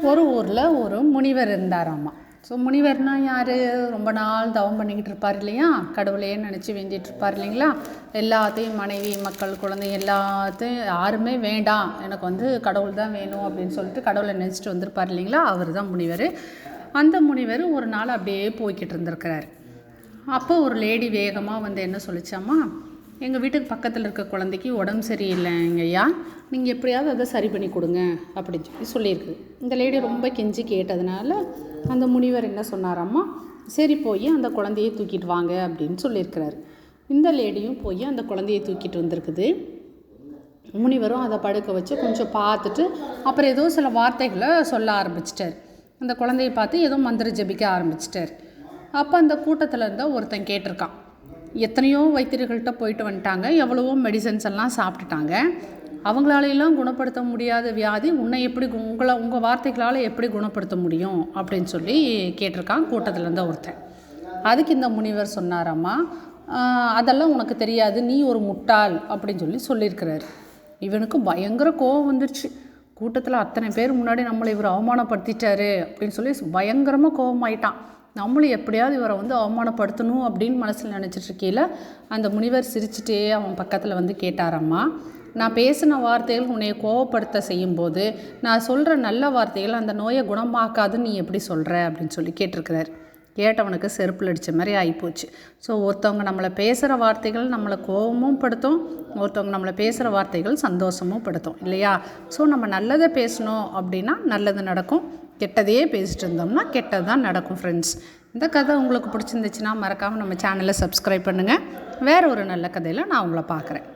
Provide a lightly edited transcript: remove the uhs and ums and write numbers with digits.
ஒரு ஊரில் ஒரு முனிவர் இருந்தாராம்மா. ஸோ முனிவர்னால் யார்? ரொம்ப நாள் தவம் பண்ணிக்கிட்டு இருப்பார் இல்லையா, கடவுளையே நினச்சி வேண்டிகிட்டு இருப்பார் இல்லைங்களா. எல்லாத்தையும் மனைவி, மக்கள், குழந்தை எல்லாத்தையும் யாருமே வேண்டாம், எனக்கு கடவுள் தான் வேணும் அப்படின்னு சொல்லிட்டு கடவுளை நினச்சிட்டு வந்திருப்பார் இல்லைங்களா. அவர் தான் முனிவர். அந்த முனிவர் ஒரு நாள் அப்படியே போய்கிட்டு இருந்திருக்கிறார். அப்போ ஒரு லேடி வேகமாக என்ன சொல்லிச்சாம்மா, எங்கள் வீட்டுக்கு பக்கத்தில் இருக்க குழந்தைக்கு உடம்பு சரியில்லைங்க ஐயா, நீங்கள் எப்படியாவது அதை சரி பண்ணி கொடுங்க அப்படின்னு சொல்லியிருக்கு. இந்த லேடி ரொம்ப கெஞ்சி கேட்டதுனால அந்த முனிவர் என்ன சொன்னாராம்மா, சரி போய் அந்த குழந்தையை தூக்கிட்டு வாங்க அப்படின்னு சொல்லியிருக்கிறாரு. இந்த லேடியும் போய் அந்த குழந்தையை தூக்கிட்டு வந்திருக்குது. முனிவரும் அதை படுக்க வச்சு கொஞ்சம் பார்த்துட்டு அப்புறம் ஏதோ சில வார்த்தைகளை சொல்ல ஆரம்பிச்சிட்டார். அந்த குழந்தையை பார்த்து ஏதோ மந்திர ஜபிக்க ஆரம்பிச்சிட்டார். அப்போ அந்த கூட்டத்தில் இருந்தால் ஒருத்தன் கேட்டிருக்கான், எத்தனையோ வைத்தியர்கள்ட்ட போயிட்டு வந்துட்டாங்க, எவ்வளவோ மெடிசன்ஸ் எல்லாம் சாப்பிட்டுட்டாங்க, அவங்களாலையெல்லாம் குணப்படுத்த முடியாத வியாதி உன்னை எப்படி உங்கள் வார்த்தைகளால் எப்படி குணப்படுத்த முடியும் அப்படின்னு சொல்லி கேட்டிருக்கான் கூட்டத்தில் இருந்த ஒருத்தன். அதுக்கு இந்த முனிவர் சொன்னாராம்மா, அதெல்லாம் உனக்கு தெரியாது, நீ ஒரு முட்டாள் அப்படின்னு சொல்லியிருக்கிறாரு. இவனுக்கு பயங்கர கோபம் வந்துருச்சு. கூட்டத்தில் அத்தனை பேர் முன்னாடி நம்மளை இவர் அவமானப்படுத்திட்டாரு அப்படின்னு சொல்லி பயங்கரமாக கோபமாயிட்டான். நம்மளும் எப்படியாவது இவரை அவமானப்படுத்தணும் அப்படின்னு மனசில் நினச்சிட்ருக்கையில் அந்த முனிவர் சிரிச்சுட்டே அவன் பக்கத்தில் கேட்டாராம்மா, நான் பேசின வார்த்தைகள் உன்னை கோவப்படுத்த செய்யும்போது நான் சொல்கிற நல்ல வார்த்தைகள் அந்த நோயை குணமாக்காதுன்னு நீ எப்படி சொல்கிற அப்படின்னு சொல்லி கேட்டிருக்கிறார். கேட்டவனுக்கு செருப்பில் அடித்த மாதிரி ஆகிப்போச்சு. ஸோ ஒருத்தவங்க நம்மளை பேசுகிற வார்த்தைகள் நம்மளை கோபமும் படுத்தும், ஒருத்தவங்க நம்மளை பேசுகிற வார்த்தைகள் சந்தோஷமும் படுத்தும் இல்லையா. ஸோ நம்ம நல்லதை பேசணும் அப்படின்னா நல்லது நடக்கும், கெட்டதையே பேசிட்டு இருந்தோம்னா கெட்டது தான் நடக்கும். ஃப்ரெண்ட்ஸ், இந்த கதை உங்களுக்கு பிடிச்சிருந்துச்சுன்னா மறக்காமல் நம்ம சேனலை சப்ஸ்கிரைப் பண்ணுங்கள். வேறு ஒரு நல்ல கதையில் நான் உங்களை பார்க்குறேன்.